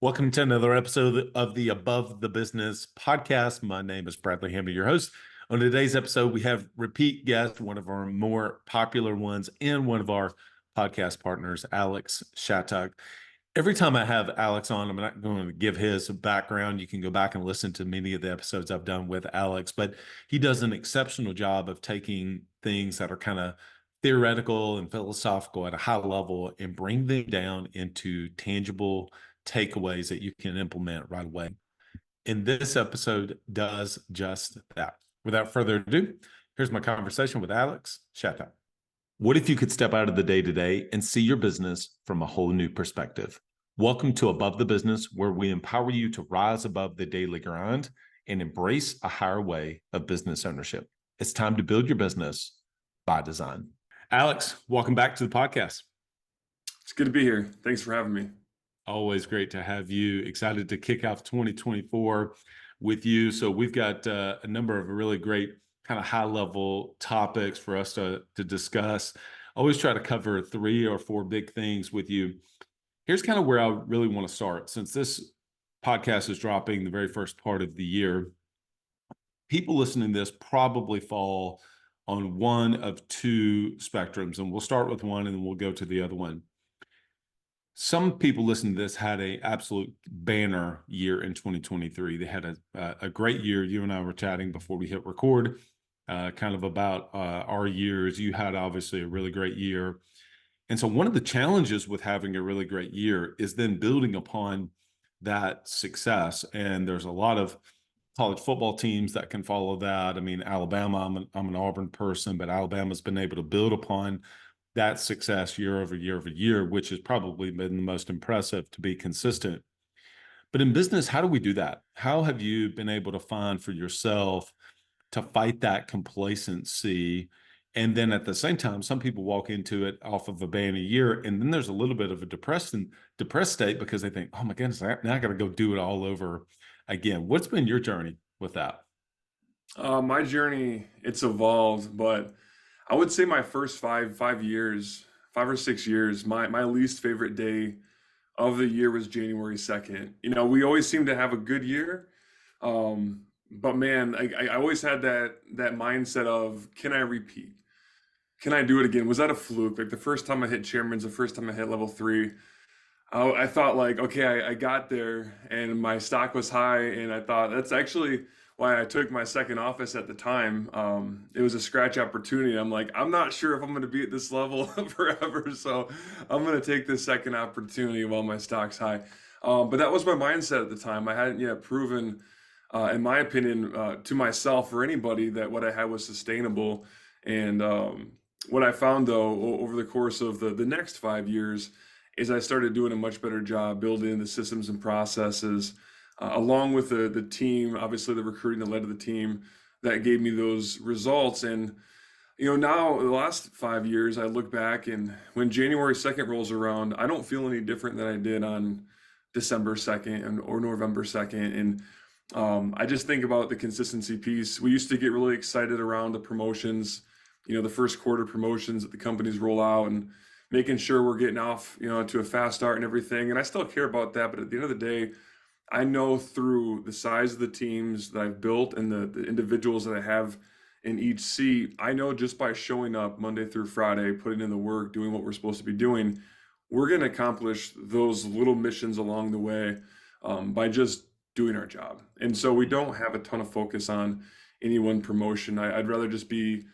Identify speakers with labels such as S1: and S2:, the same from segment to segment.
S1: Welcome to another episode of the Above the Business podcast. My name is Bradley Hamby, your host. On today's episode, we have repeat guest, one of our more popular ones, and one of our podcast partners, Alex Shattuck. Every time I have Alex on, I'm not going to give his background. You can go back and listen to many of the episodes I've done with Alex, but he does an exceptional job of taking things that are kind of theoretical and philosophical at a high level and bring them down into tangible takeaways that you can implement right away. And this episode does just that. Without further ado, here's my conversation with Alex Shattuck. What if you could step out of the day-to-day and see your business from a whole new perspective? Welcome to Above the Business, where we empower you to rise above the daily grind and embrace a higher way of business ownership. It's time to build your business by design. Alex, welcome back to the podcast.
S2: It's good to be here. Thanks for having me.
S1: Always great to have you. Excited to kick off 2024 with you. So we've got a number of really great kind of high level topics for us to discuss. I always try to cover 3 or 4 big things with you. Here's kind of where I really want to start. Since this podcast is dropping the very first part of the year, people listening to this probably fall on one of 2 spectrums, and we'll start with one and then we'll go to the other one. Some people listening to this had an absolute banner year in 2023. They had a great year. You and I were chatting before we hit record, kind of about our years. You had obviously a really great year. And so one of the challenges with having a really great year is then building upon that success. And there's a lot of college football teams that can follow that. I mean, Alabama, I'm an Auburn person, but Alabama's been able to build upon that success year over year over year, which has probably been the most impressive to be consistent. But in business, how do we do that? How have you been able to find for yourself to fight that complacency? And then at the same time, some people walk into it off of a banner year, and then there's a little bit of a depressed state because they think, oh my goodness, now I got to go do it all over again. What's been your journey with that?
S2: My journey, it's evolved, but I would say my first 5 years, 5 or 6 years, my least favorite day of the year was January 2nd. You know, we always seem to have a good year. But man, I always had that mindset of, can I repeat? Can I do it again? Was that a fluke? Like the first time I hit chairman's, the first time I hit level 3, I thought like, okay, I got there and my stock was high. And I thought that's actually why I took my second office at the time. It was a scratch opportunity. I'm like, I'm not sure if I'm going to be at this level forever. So I'm going to take this second opportunity while my stock's high. But that was my mindset at the time. I hadn't yet proven, in my opinion, to myself or anybody that what I had was sustainable. And what I found though, over the course of the next 5 years, is I started doing a much better job building the systems and processes, along with the team, obviously the recruiting that led to the team that gave me those results. And, you know, now the last 5 years, I look back and when January 2nd rolls around, I don't feel any different than I did on December 2nd or November 2nd. And I just think about the consistency piece. We used to get really excited around the promotions, you know, the first quarter promotions that the companies roll out and making sure we're getting off, you know, to a fast start and everything. And I still care about that. But at the end of the day, I know through the size of the teams that I've built and the individuals that I have in each seat, I know just by showing up Monday through Friday, putting in the work, doing what we're supposed to be doing, we're going to accomplish those little missions along the way by just doing our job. And so we don't have a ton of focus on any one promotion. I'd rather just be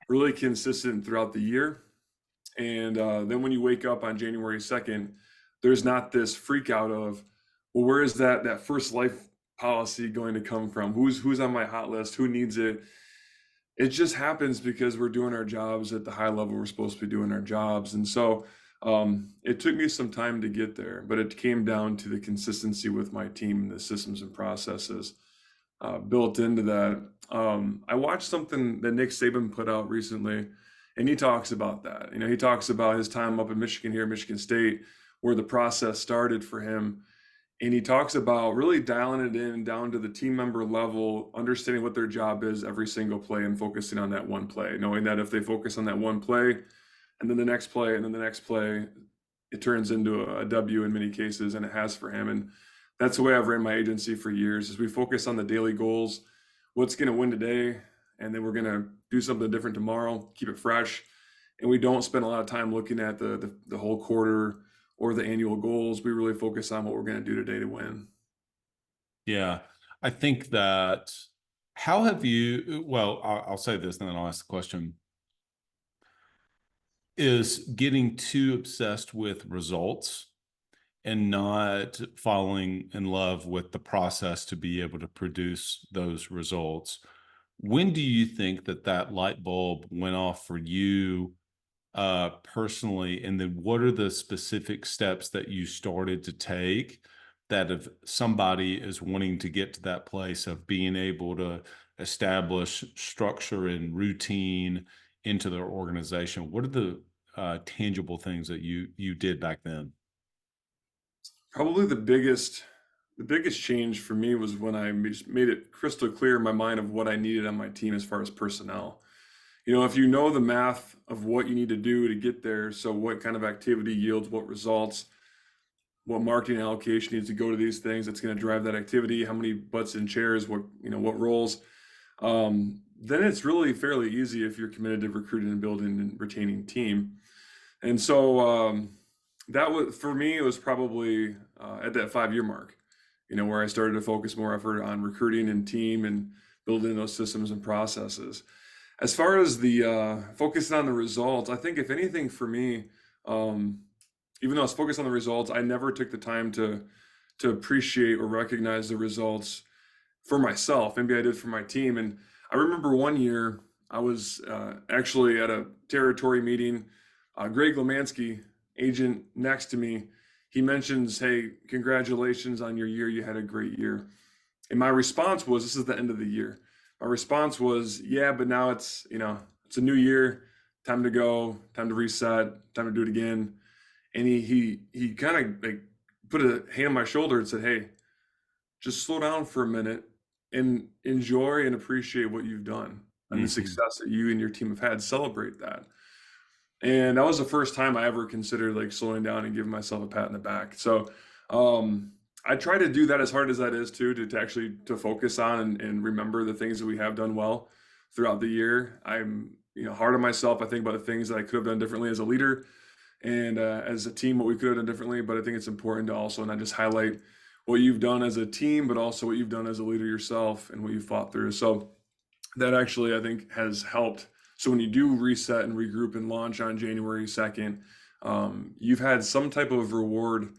S2: really consistent throughout the year. And then when you wake up on January 2nd, there's not this freak out of, well, where is that first life policy going to come from? Who's on my hot list? Who needs it? It just happens because we're doing our jobs at the high level we're supposed to be doing our jobs. And so it took me some time to get there, but it came down to the consistency with my team and the systems and processes built into that. I watched something that Nick Saban put out recently, and he talks about that. You know, he talks about his time up in Michigan here, Michigan State, where the process started for him. And he talks about really dialing it in down to the team member level, understanding what their job is every single play and focusing on that one play, knowing that if they focus on that one play and then the next play and then the next play, it turns into a W in many cases, and it has for him. And that's the way I've ran my agency for years, is we focus on the daily goals, what's going to win today, and then we're going to do something different tomorrow, keep it fresh. And we don't spend a lot of time looking at the whole quarter or the annual goals. We really focus on what we're going to do today to win.
S1: Yeah. I think that how have you, well, I'll say this and then I'll ask the question. Is getting too obsessed with results and not falling in love with the process to be able to produce those results. When do you think that that light bulb went off for you personally? And then what are the specific steps that you started to take that if somebody is wanting to get to that place of being able to establish structure and routine into their organization, what are the tangible things that you did back then?
S2: Probably the biggest change for me was when I just made it crystal clear in my mind of what I needed on my team as far as personnel. If you know the math of what you need to do to get there, so what kind of activity yields what results, what marketing allocation needs to go to these things that's going to drive that activity, how many butts in chairs, what roles, then it's really fairly easy if you're committed to recruiting and building and retaining team. And so that was, for me, it was probably at that 5 year mark, where I started to focus more effort on recruiting and team and building those systems and processes. As far as the focusing on the results, I think if anything for me, even though I was focused on the results, I never took the time to appreciate or recognize the results for myself. Maybe I did for my team. And I remember one year I was actually at a territory meeting. Greg Lemansky, agent next to me, he mentions, "Hey, congratulations on your year. You had a great year." And my response was, "This is the end of the year." My response was, "Yeah, but now it's a new year. Time to go. Time to reset. Time to do it again." And he kind of like put a hand on my shoulder and said, "Hey, just slow down for a minute and enjoy and appreciate what you've done and the
S1: Mhm.
S2: success that you and your team have had. Celebrate that." And that was the first time I ever considered like slowing down and giving myself a pat in the back. So I try to do that as hard as that is too, to actually to focus on and remember the things that we have done well throughout the year. I'm hard on myself. I think about the things that I could have done differently as a leader and as a team, what we could have done differently. But I think it's important to also not just highlight what you've done as a team, but also what you've done as a leader yourself and what you fought through. So that actually I think has helped. So when you do reset and regroup and launch on January 2nd, you've had some type of reward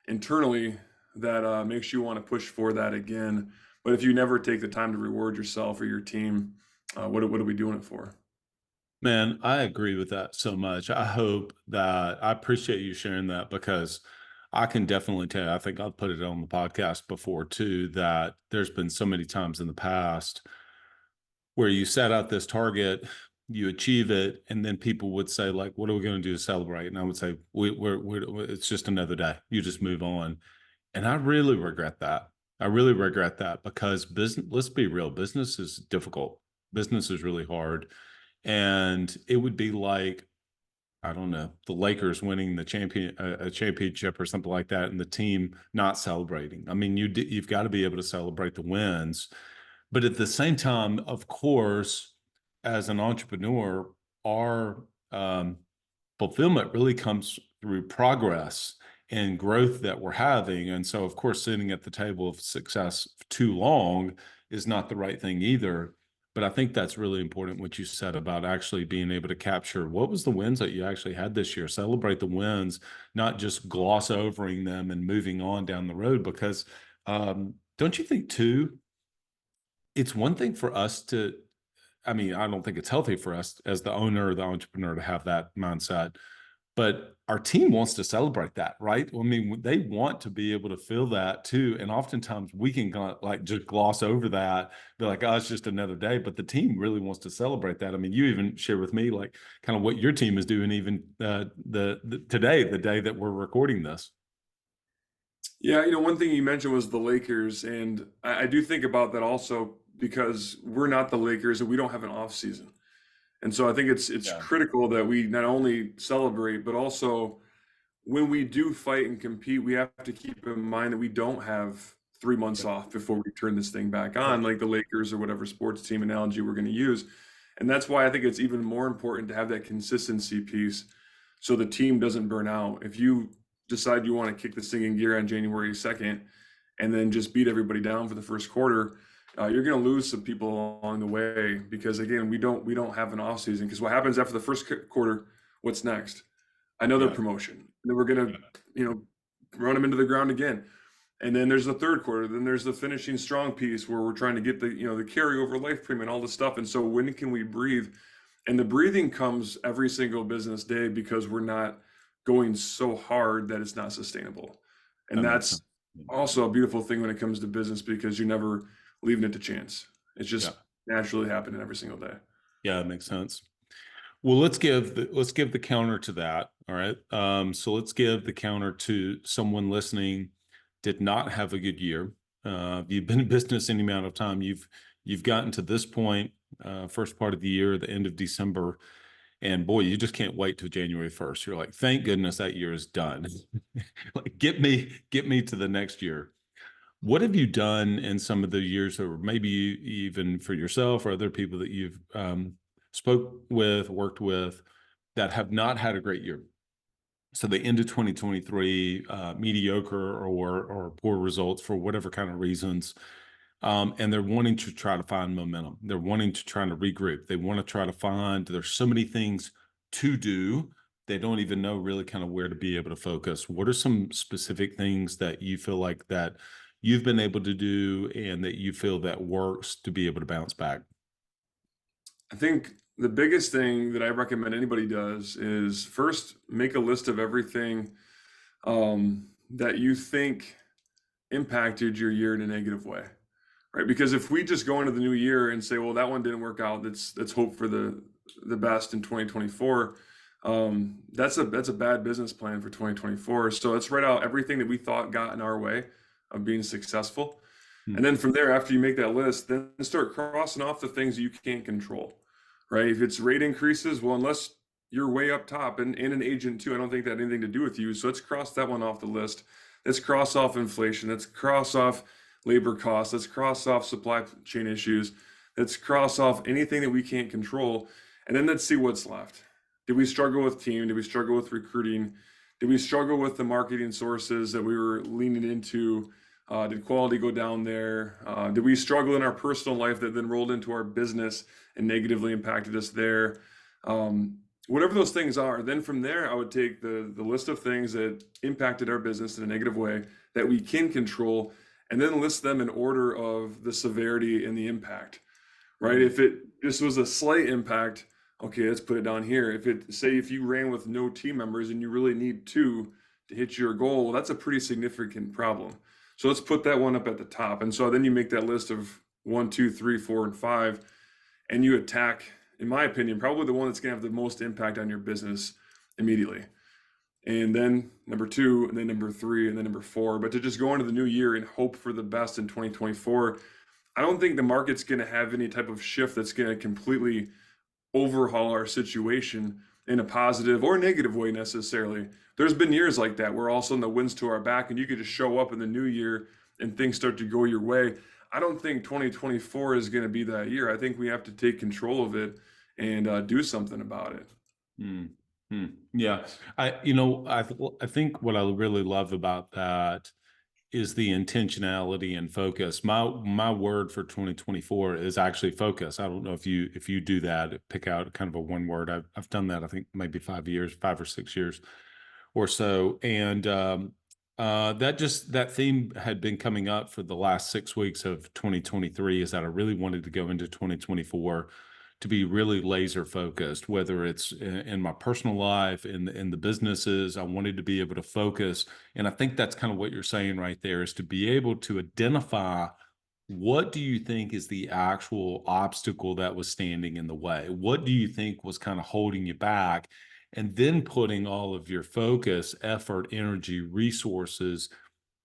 S2: internally that makes you want to push for that again. But if you never take the time to reward yourself or your team, what are we doing it for?
S1: Man, I agree with that so much. I hope that I appreciate you sharing that because I can definitely tell. I think I've put it on the podcast before too, that there's been so many times in the past where you set out this target, you achieve it, and then people would say, like, what are we going to do to celebrate? And I would say, it's just another day. You just move on. And I really regret that. I really regret that because business, let's be real, business is difficult. Business is really hard. And it would be like, I don't know, the Lakers winning the a championship or something like that, and the team not celebrating. I mean, you've got to be able to celebrate the wins, but at the same time, of course, as an entrepreneur, our fulfillment really comes through progress and growth that we're having. And so, of course, sitting at the table of success too long is not the right thing either. But I think that's really important what you said about actually being able to capture what was the wins that you actually had this year, celebrate the wins, not just gloss overing them and moving on down the road. Because don't you think too, it's one thing for us to, I mean, I don't think it's healthy for us as the owner or the entrepreneur to have that mindset, but our team wants to celebrate that, right? I mean, they want to be able to feel that too. And oftentimes we can like just gloss over that, be like, oh, it's just another day. But the team really wants to celebrate that. I mean, you even share with me like kind of what your team is doing even today, the day that we're recording this.
S2: Yeah, one thing you mentioned was the Lakers, and I do think about that also because we're not the Lakers and we don't have an off season. And so I think it's
S1: Yeah.
S2: critical that we not only celebrate but also when we do fight and compete, we have to keep in mind that we don't have 3 months
S1: Yep.
S2: off before we turn this thing back
S1: Yep.
S2: on, like the Lakers or whatever sports team analogy we're going to use. And that's why I think it's even more important to have that consistency piece so the team doesn't burn out. If you decide you want to kick this thing in gear on January 2nd and then just beat everybody down for the first quarter, you're going to lose some people along the way because again, we don't have an off season because what happens after the first quarter, what's next? Another
S1: Yeah.
S2: promotion. And then we're going to, run them into the ground again. And then there's the third quarter. Then there's the finishing strong piece where we're trying to get the, the carryover life premium and all this stuff. And so when can we breathe? And the breathing comes every single business day because we're not going so hard that it's not sustainable. And
S1: That makes sense.
S2: that's also a beautiful thing when it comes to business because you're never leaving it to chance. It's
S1: Yeah.
S2: just naturally happening every single day.
S1: Yeah, it makes sense. Well, let's give the counter to that. All right. So let's give the counter to someone listening did not have a good year. You've been in business any amount of time. You've gotten to this point, first part of the year, the end of December, and boy, you just can't wait till January 1st. You're like, thank goodness that year is done. Like, get me to the next year. What have you done in some of the years, or maybe even for yourself or other people that you've spoke with, worked with, that have not had a great year? So they ended 2023 mediocre or poor results for whatever kind of reasons, and they're wanting to try to find momentum. They're wanting to try to regroup. They want to try to find. There's so many things to do. They don't even know really kind of where to be able to focus. What are some specific things that you feel like that you've been able to do and that you feel that works to be able to bounce back?
S2: I think the biggest thing that I recommend anybody does is first make a list of everything that you think impacted your year in a negative way, right? Because if we just go into the new year and say, well, that one didn't work out, let's hope for the best in 2024. That's a bad business plan for 2024. So let's write out everything that we thought got in our way of being successful.
S1: Hmm.
S2: And then from there, after you make that list, then start crossing off the things you can't control, right? If it's rate increases, well, unless you're way up top and an agent too, I don't think that had anything to do with you. So let's cross that one off the list. Let's cross off inflation. Let's cross off labor costs. Let's cross off supply chain issues. Let's cross off anything that we can't control. And then let's see what's left. Did we struggle with team? Did we struggle with recruiting? Did we struggle with the marketing sources that we were leaning into? Did quality go down there? Did we struggle in our personal life that then rolled into our business and negatively impacted us there? Whatever those things are, then from there, I would take the list of things that impacted our business in a negative way that we can control, and then list them in order of the severity and the impact, right? If this was a slight impact, okay, let's put it down here. If you ran with no team members and you really need two to hit your goal, well, that's a pretty significant problem. So let's put that one up at the top. And so then you make that list of 1, 2, 3, 4, and 5, and you attack, in my opinion, probably the one that's going to have the most impact on your business immediately. And then number 2, and then number 3, and then number 4. But to just go into the new year and hope for the best in 2024, I don't think the market's going to have any type of shift that's going to completely overhaul our situation in a positive or negative way necessarily. There's been years like that where all of a sudden the wind's to our back and you could just show up in the new year and things start to go your way. I don't think 2024 is going to be that year. I think we have to take control of it and do something about it.
S1: Yeah, I think what I really love about that is the intentionality and focus. My word for 2024 is actually focus. I don't know if you do that, pick out kind of a one word. I've done that, I think maybe 5 or 6 years or so. And that theme had been coming up for the last 6 weeks of 2023, is that I really wanted to go into 2024 to be really laser focused, whether it's in my personal life, in the businesses. I wanted to be able to focus. And I think that's kind of what you're saying right there, is to be able to identify what do you think is the actual obstacle that was standing in the way? What do you think was kind of holding you back? And then putting all of your focus, effort, energy, resources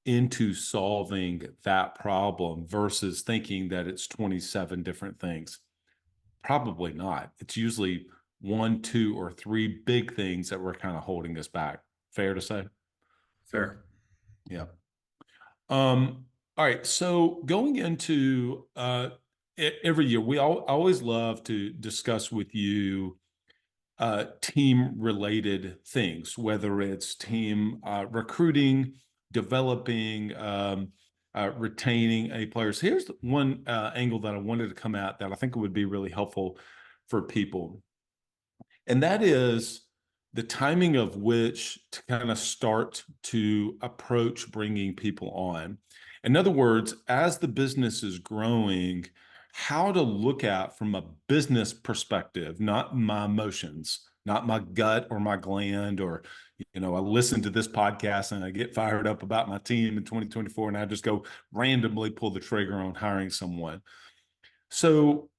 S1: into solving that problem versus thinking that it's 27 different things. Probably not. It's usually 1, 2, or 3 big things that were kind of holding us back. Fair to say?
S2: Fair.
S1: Yeah. All right. So going into every year, always love to discuss with you team related things, whether it's team recruiting, developing, retaining A players. Here's one angle that I wanted to come at that I think would be really helpful for people. And that is the timing of which to kind of start to approach bringing people on. In other words, as the business is growing, how to look at from a business perspective, not my emotions, not my gut or my gland, or, I listen to this podcast and I get fired up about my team in 2024 and I just go randomly pull the trigger on hiring someone. So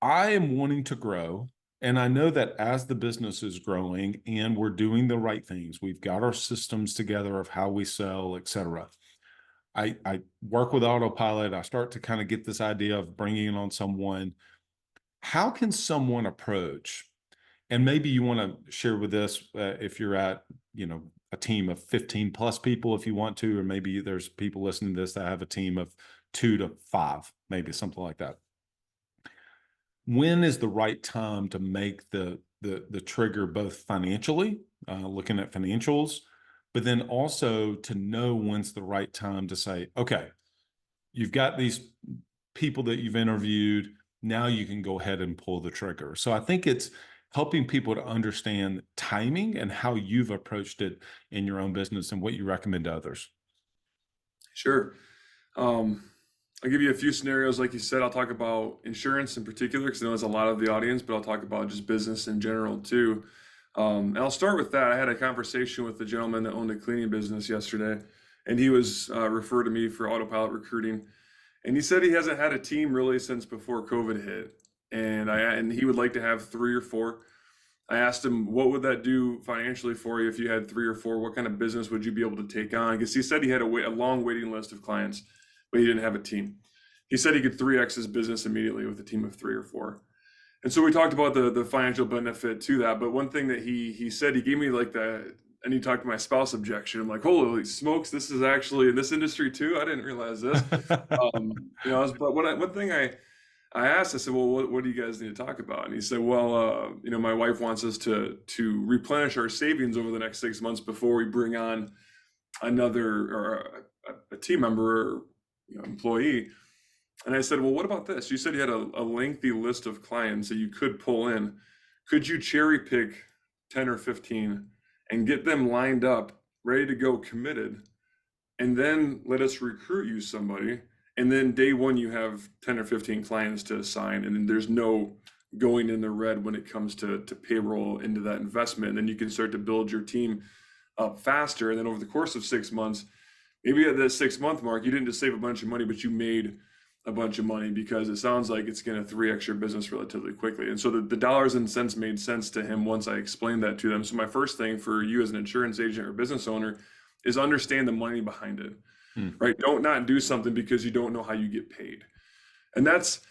S1: I am wanting to grow. And I know that as the business is growing and we're doing the right things, we've got our systems together of how we sell, et cetera. I work with Autopilot. I start to kind of get this idea of bringing on someone. How can someone approach? And maybe you want to share with us if you're at, a team of 15 plus people, if you want to, or maybe there's people listening to this that have a team of 2 to 5, maybe something like that. When is the right time to make the trigger, both financially, looking at financials, but then also to know when's the right time to say, okay, you've got these people that you've interviewed, now you can go ahead and pull the trigger. So I think it's helping people to understand timing and how you've approached it in your own business and what you recommend to others.
S2: Sure. I'll give you a few scenarios. Like you said, I'll talk about insurance in particular because I know there's a lot of the audience, but I'll talk about just business in general too. And I'll start with that. I had a conversation with the gentleman that owned a cleaning business yesterday, and he was referred to me for Autopilot Recruiting. And he said he hasn't had a team really since before COVID hit. And he would like to have 3 or 4. I asked him, what would that do financially for you if you had 3 or 4? What kind of business would you be able to take on? Because he said he had a long waiting list of clients, but he didn't have a team. He said he could 3x his business immediately with a team of 3 or 4. And so we talked about the financial benefit to that. But one thing that he said, he gave me like and he talked to my spouse objection. I'm like, holy smokes, this is actually in this industry too. I didn't realize this. But one thing I asked, I said, well, what do you guys need to talk about? And he said, well, my wife wants us to replenish our savings over the next 6 months before we bring on another or a team member or employee. And I said, well, what about this? You said you had a lengthy list of clients that you could pull in. Could you cherry pick 10 or 15 and get them lined up, ready to go, committed, and then let us recruit you somebody? And then day one, you have 10 or 15 clients to assign, and then there's no going in the red when it comes to payroll into that investment. And then you can start to build your team up faster. And then over the course of 6 months, maybe at the 6-month mark, you didn't just save a bunch of money, but you made a bunch of money because it sounds like it's going to 3x your business relatively quickly. And so the dollars and cents made sense to him once I explained that to them. So my first thing for you as an insurance agent or business owner is understand the money behind it, right? Don't not do something because you don't know how you get paid. And that's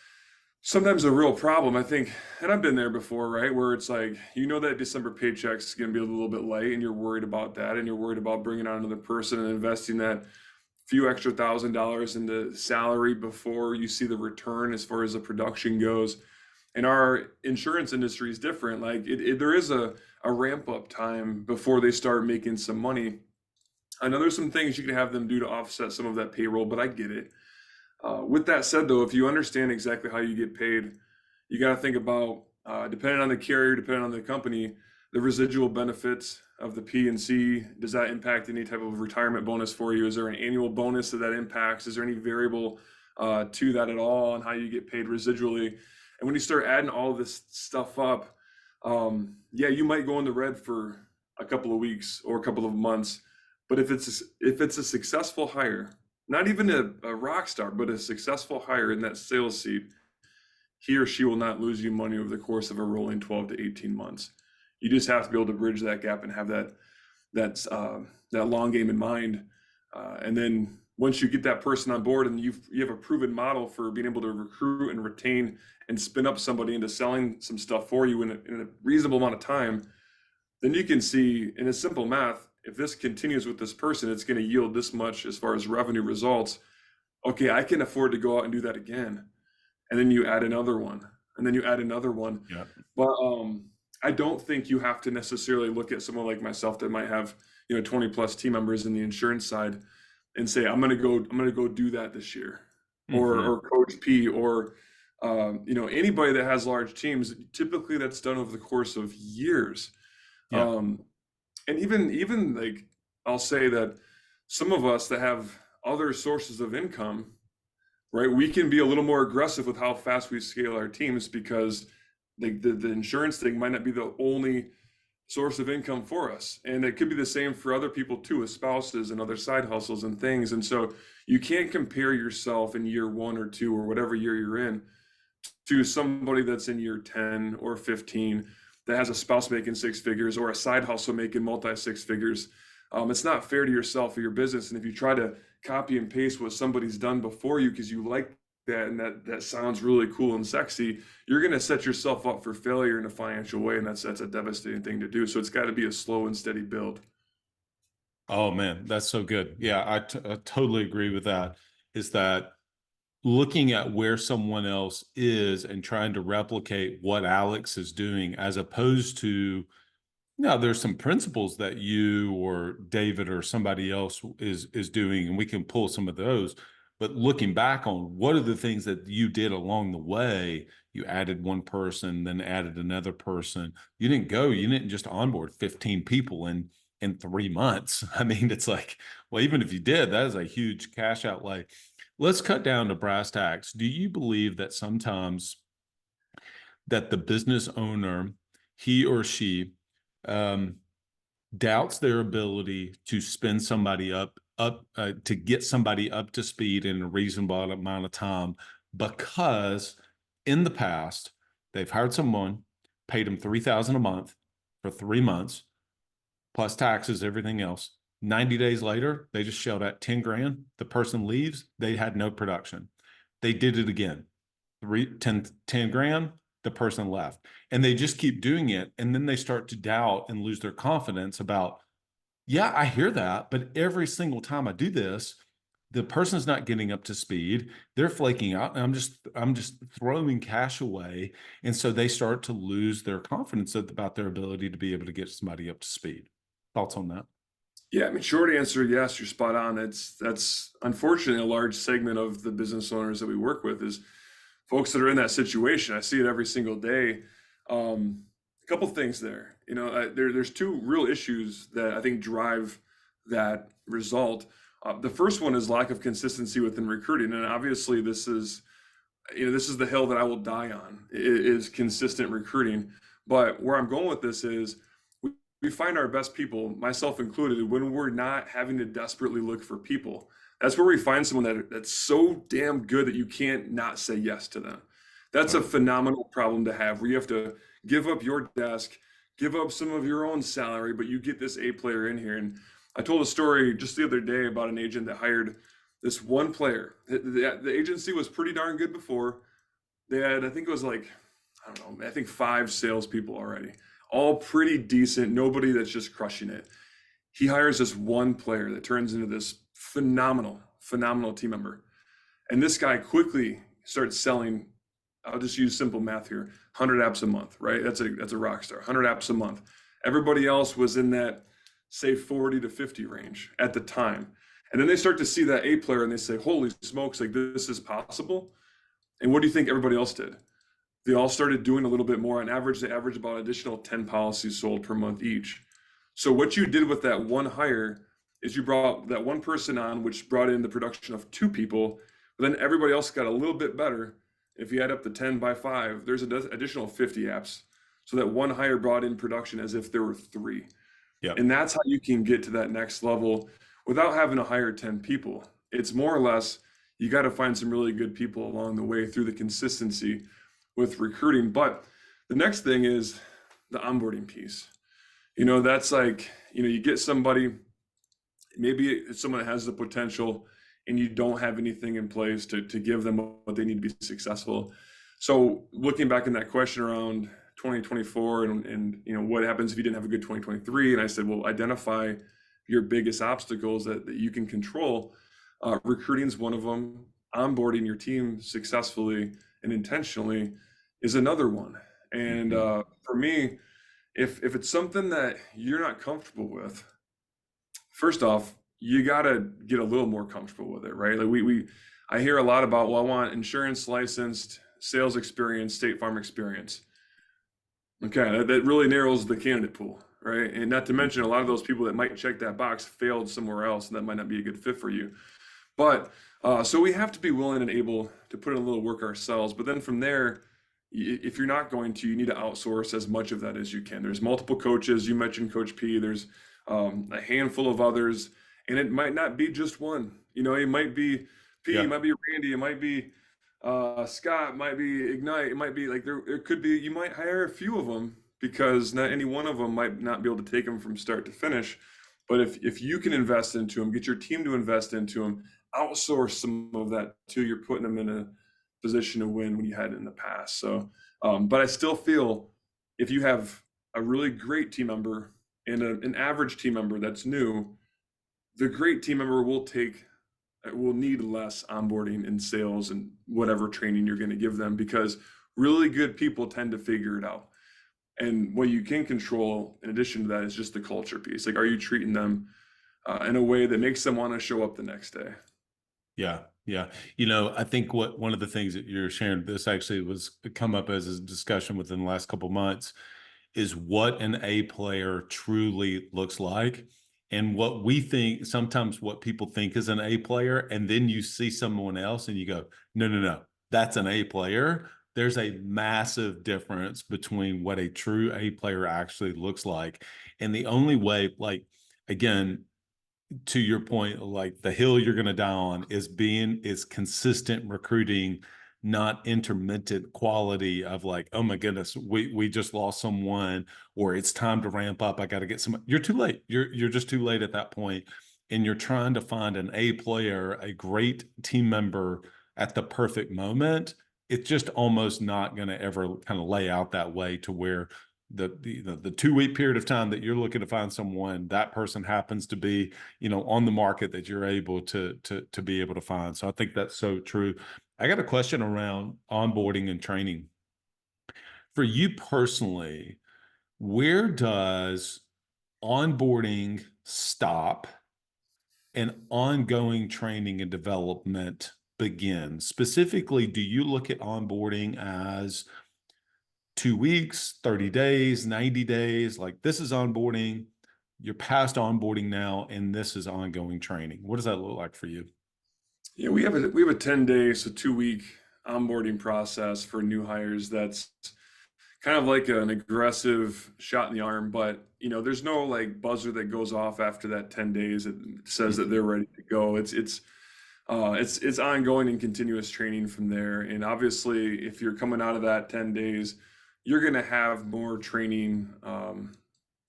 S2: sometimes a real problem, I think. And I've been there before, right? Where it's like, that December paycheck's going to be a little bit light and you're worried about that. And you're worried about bringing on another person and investing that few extra $1,000 into salary before you see the return as far as the production goes. And our insurance industry is different. Like there is a ramp up time before they start making some money. I know there's some things you can have them do to offset some of that payroll, but I get it. With that said, though, if you understand exactly how you get paid, you got to think about, depending on the carrier, depending on the company, the residual benefits of the P&C. Does that impact any type of retirement bonus for you? Is there an annual bonus that impacts? Is there any variable to that at all on how you get paid residually? And when you start adding all of this stuff up, you might go in the red for a couple of weeks or a couple of months. But if it's a successful hire, not even a rock star, but a successful hire in that sales seat, he or she will not lose you money over the course of a rolling 12 to 18 months. You just have to be able to bridge that gap and have that long game in mind. And then once you get that person on board and you have a proven model for being able to recruit and retain and spin up somebody into selling some stuff for you in a reasonable amount of time, then you can see in a simple math, if this continues with this person, it's going to yield this much as far as revenue results. Okay, I can afford to go out and do that again. And then you add another one, and then you add another one.
S1: Yeah.
S2: But I don't think you have to necessarily look at someone like myself that might have, 20 plus team members in the insurance side and say, I'm going to go do that this year,
S1: Hmm.
S2: or Coach P, or anybody that has large teams. Typically, that's done over the course of years.
S1: Yeah.
S2: And even like, I'll say that some of us that have other sources of income, right? We can be a little more aggressive with how fast we scale our teams, because the insurance thing might not be the only source of income for us. And it could be the same for other people too, with spouses and other side hustles and things. And so you can't compare yourself in year 1 or 2 or whatever year you're in to somebody that's in year 10 or 15 that has a spouse making 6 figures or a side hustle making multi 6 figures. It's not fair to yourself or your business. And if you try to copy and paste what somebody's done before you because you like that and that sounds really cool and sexy, you're going to set yourself up for failure in a financial way. And that's a devastating thing to do. So it's got to be a slow and steady build.
S1: Oh man, that's so good. Yeah, I totally agree with that. Is that looking at where someone else is and trying to replicate what Alex is doing, as opposed to, now there's some principles that you or David or somebody else is doing, and we can pull some of those. But looking back on what are the things that you did along the way, you added one person, then added another person. You didn't just onboard 15 people in 3 months. I mean, it's like, well, even if you did, that is a huge cash outlay. Let's cut down to brass tacks. Do you believe that sometimes that the business owner, he or she, um, doubts their ability to spend somebody to get somebody up to speed in a reasonable amount of time, because in the past they've hired someone, paid them $3,000 a month for 3 months plus taxes, everything else. 90 days later, they just shelled out 10 grand. The person leaves, they had no production. They did it again. 10 grand, the person left. And they just keep doing it. And then they start to doubt and lose their confidence about, yeah, I hear that, but every single time I do this, the person's not getting up to speed. They're flaking out, and I'm just throwing cash away. And so they start to lose their confidence about their ability to be able to get somebody up to speed. Thoughts on that?
S2: Yeah, I mean, short answer, yes, you're spot on. That's unfortunately a large segment of the business owners that we work with is folks that are in that situation. I see it every single day. A couple things there. There's two real issues that I think drive that result. The first one is lack of consistency within recruiting, and obviously this is the hill that I will die on, is consistent recruiting. But where I'm going with this is we find our best people, myself included, when we're not having to desperately look for people. That's where we find someone that's so damn good that you can't not say yes to them. That's a phenomenal problem to have, where you have to give up your desk, give up some of your own salary, but you get this A player in here. And I told a story just the other day about an agent that hired this one player. The agency was pretty darn good before. They had, I think it was like, I don't know, I think 5 salespeople already, all pretty decent, nobody that's just crushing it. He hires this one player that turns into this phenomenal team member. And this guy quickly starts selling, I'll just use simple math here, 100 apps a month, right? That's a rock star, 100 apps a month. Everybody else was in that, say, 40 to 50 range at the time. And then they start to see that A player and they say, holy smokes, like this is possible. And what do you think everybody else did? They all started doing a little bit more. On average, they average about an additional 10 policies sold per month each. So what you did with that one hire is you brought that one person on, which brought in the production of 2 people, but then everybody else got a little bit better. If you add up the 10 by 5, there's an additional 50 apps. So that one hire brought in production as if there were 3.
S1: Yeah.
S2: And that's how you can get to that next level without having to hire 10 people. It's more or less, you got to find some really good people along the way through the consistency with recruiting. But the next thing is the onboarding piece. That's like, you get somebody, maybe it's someone that has the potential and you don't have anything in place to give them what they need to be successful. So looking back in that question around 2024 and what happens if you didn't have a good 2023? And I said, well, identify your biggest obstacles that you can control. Recruiting is one of them. Onboarding your team successfully and intentionally is another one. And
S1: Mhm.
S2: for me, if it's something that you're not comfortable with, first off, you got to get a little more comfortable with it, right? Like I hear a lot about, well, I want insurance licensed, sales experience, State Farm experience. Okay, that really narrows the candidate pool, right? And not to mention a lot of those people that might check that box failed somewhere else, and that might not be a good fit for you. But so we have to be willing and able to put in a little work ourselves. But then from there, if you're not going to, you need to outsource as much of that as you can. There's multiple coaches. You mentioned Coach P. There's a handful of others, and it might not be just one. You know, it might be P, it
S1: Yeah.
S2: might be Randy, it might be Scott, it might be Ignite, it might be like there could be. You might hire a few of them because not any one of them might not be able to take them from start to finish. But if you can invest into them, get your team to invest into them, outsource some of that too, you're putting them in a position to win when you had in the past. So, but I still feel if you have a really great team member and an average team member that's new, the great team member will need less onboarding and sales and whatever training you're going to give them, because really good people tend to figure it out. And what you can control in addition to that is just the culture piece. Like, are you treating them in a way that makes them want to show up the next day?
S1: Yeah, yeah. I think one of the things that you're sharing, this actually was come up as a discussion within the last couple of months, is what an A player truly looks like. And what we think, sometimes what people think is an A player, and then you see someone else and you go, no, no, no, that's an A player. There's a massive difference between what a true A player actually looks like. And the only way, like, again, to your point, like the hill you're going to die on is consistent recruiting, not intermittent quality of like, oh my goodness, we just lost someone, or it's time to ramp up. I got to get some. You're too late. You're just too late at that point, and you're trying to find an A player, a great team member at the perfect moment. It's just almost not going to ever kind of lay out that way to where the 2 week period of time that you're looking to find someone, that person happens to be on the market that you're able to be able to find. So I think that's so true. I got a question around onboarding and training. For you personally, where does onboarding stop and ongoing training and development begin? Specifically, do you look at onboarding as 2 weeks, 30 days, 90 days? Like, this is onboarding, you're past onboarding now, and this is ongoing training. What does that look like for you?
S2: Yeah, we have a 10-day, so 2-week onboarding process for new hires. That's kind of like an aggressive shot in the arm, but there's no like buzzer that goes off after that 10 days that says that they're ready to go. It's ongoing and continuous training from there. And obviously, if you're coming out of that 10 days, you're going to have more training,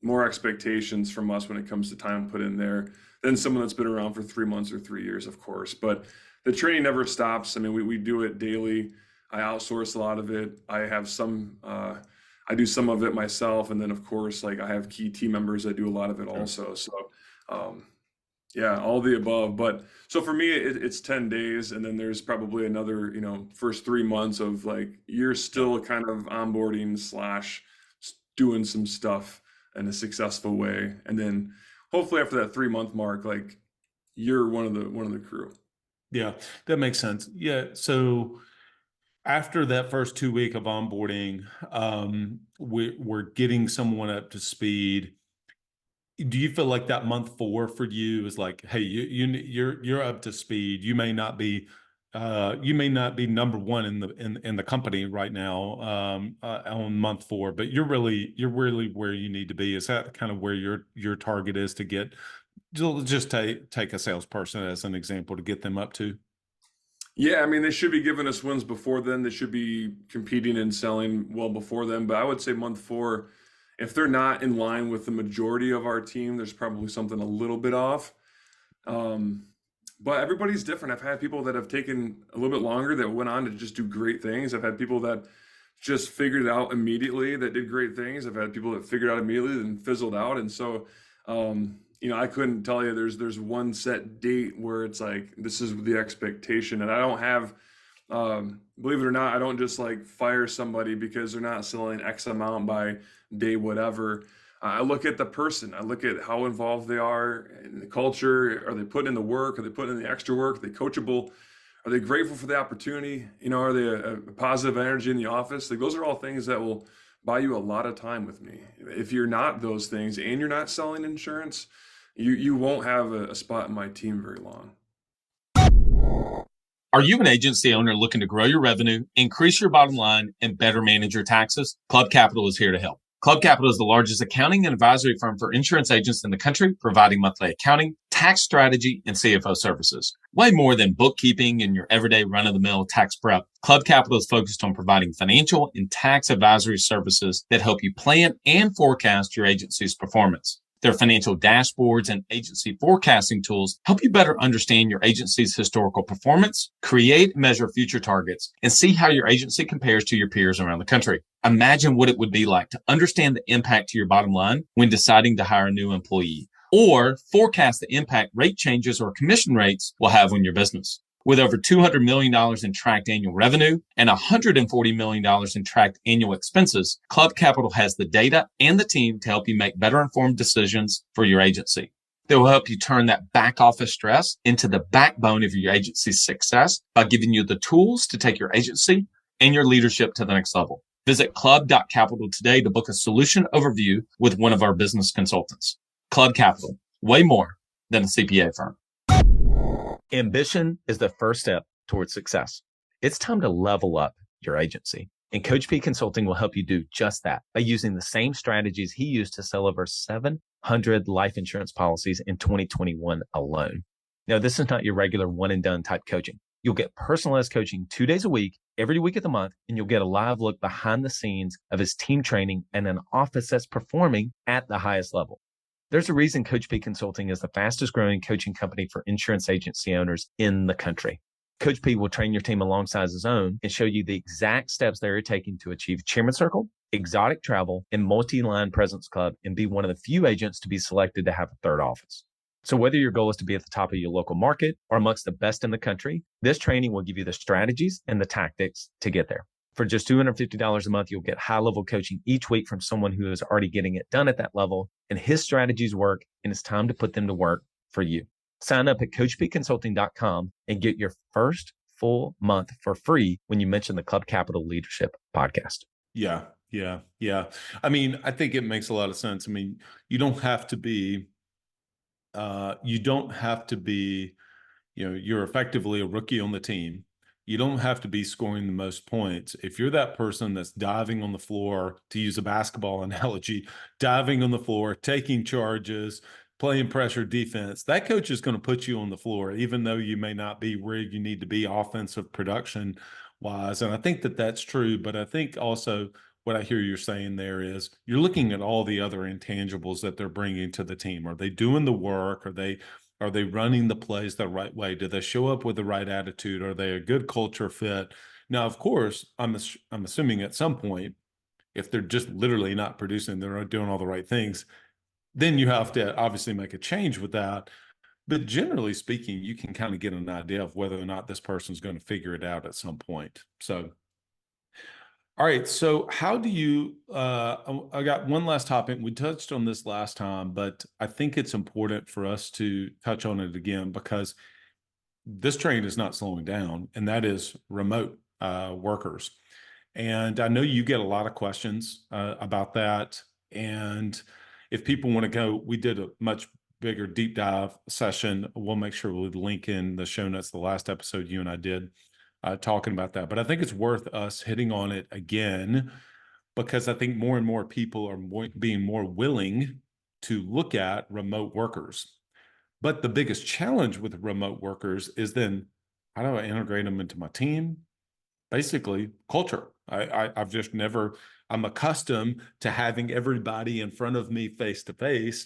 S2: more expectations from us when it comes to time put in there than someone that's been around for 3 months or 3 years, of course. But the training never stops. I mean, we do it daily. I outsource a lot of it. I do some of it myself. And then, of course, like I have key team members that do a lot of it
S1: Sure.
S2: also. So, um, yeah, all the above. But so for me, it's 10 days. And then there's probably another, first 3 months of like, you're
S1: Yeah.
S2: still kind of onboarding slash doing some stuff in a successful way. And then hopefully after that 3 month mark, like you're one of the crew.
S1: Yeah, that makes sense. Yeah. So after that first 2 week of onboarding, we're getting someone up to speed. Do you feel like that month 4 for you is like, hey, you're up to speed. You may not be number one in the company right now, on month 4, but you're really where you need to be. Is that kind of where your target is to get? Just take a salesperson as an example to get them up to.
S2: Yeah, I mean, they should be giving us wins before then. They should be competing and selling well before then. But I would say month 4, if they're not in line with the majority of our team, there's probably something a little bit off. Um, but everybody's different. I've had people that have taken a little bit longer that went on to just do great things. I've had people that just figured it out immediately that did great things. I've had people that figured it out immediately and fizzled out. And so I couldn't tell you there's one set date where it's like this is the expectation, and I don't have, believe it or not, I don't just like fire somebody because they're not selling X amount by day whatever. I look at the person. I look at how involved they are in the culture. Are they putting in the work? Are they putting in the extra work? Are they coachable? Are they grateful for the opportunity? Are they a positive energy in the office? Like those are all things that will buy you a lot of time with me. If you're not those things and you're not selling insurance, you won't have a spot in my team very long.
S3: Are you an agency owner looking to grow your revenue, increase your bottom line, and better manage your taxes? Club Capital is here to help. Club Capital is the largest accounting and advisory firm for insurance agents in the country, providing monthly accounting, tax strategy, and CFO services. Way more than bookkeeping and your everyday run-of-the-mill tax prep, Club Capital is focused on providing financial and tax advisory services that help you plan and forecast your agency's performance. Their financial dashboards and agency forecasting tools help you better understand your agency's historical performance, create and measure future targets, and see how your agency compares to your peers around the country. Imagine what it would be like to understand the impact to your bottom line when deciding to hire a new employee, or forecast the impact rate changes or commission rates will have on your business. With over $200 million in tracked annual revenue and $140 million in tracked annual expenses, Club Capital has the data and the team to help you make better informed decisions for your agency. They will help you turn that back office stress into the backbone of your agency's success by giving you the tools to take your agency and your leadership to the next level. Visit club.capital today to book a solution overview with one of our business consultants. Club Capital, way more than a CPA firm. Ambition is the first step towards success. It's time to level up your agency. And Coach P Consulting will help you do just that by using the same strategies he used to sell over 700 life insurance policies in 2021 alone. Now, this is not your regular one and done type coaching. You'll get personalized coaching 2 days a week, every week of the month, and you'll get a live look behind the scenes of his team training and an office that's performing at the highest level. There's a reason Coach P Consulting is the fastest growing coaching company for insurance agency owners in the country. Coach P will train your team alongside his own and show you the exact steps they're taking to achieve Chairman Circle, exotic travel, and multi-line presence club, and be one of the few agents to be selected to have a third office. So whether your goal is to be at the top of your local market or amongst the best in the country, this training will give you the strategies and the tactics to get there. For just $250 a month, you'll get high-level coaching each week from someone who is already getting it done at that level, and his strategies work, and it's time to put them to work for you. Sign up at coachpconsulting.com and get your first full month for free when you mention the Club Capital Leadership Podcast.
S1: Yeah. I mean, I think it makes a lot of sense. I mean, you don't have to be, you're effectively a rookie on the team. You don't have to be scoring the most points. If you're that person that's diving on the floor, to use a basketball analogy, diving on the floor, taking charges, playing pressure defense, that coach is going to put you on the floor, even though you may not be where you need to be offensive production wise. And I think that that's true. But I think also what I hear you're saying there is you're looking at all the other intangibles that they're bringing to the team. Are they doing the work? Are they running the plays the right way? Do they show up with the right attitude? Are they a good culture fit? Now, of course, I'm assuming at some point, if they're just literally not producing, they're not doing all the right things, then you have to obviously make a change with that. But generally speaking, you can kind of get an idea of whether or not this person's going to figure it out at some point. So, all right. So how do you, I got one last topic. We touched on this last time, but I think it's important for us to touch on it again because this train is not slowing down, and that is remote workers. And I know you get a lot of questions about that. And if people want to go, we did a much bigger deep dive session. We'll make sure we link in the show notes, the last episode you and I did talking about that. But I think it's worth us hitting on it again because I think more and more people are being more willing to look at remote workers. But the biggest challenge with remote workers is then how do I integrate them into my team? Basically, culture. I've just never, I'm accustomed to having everybody in front of me face to face.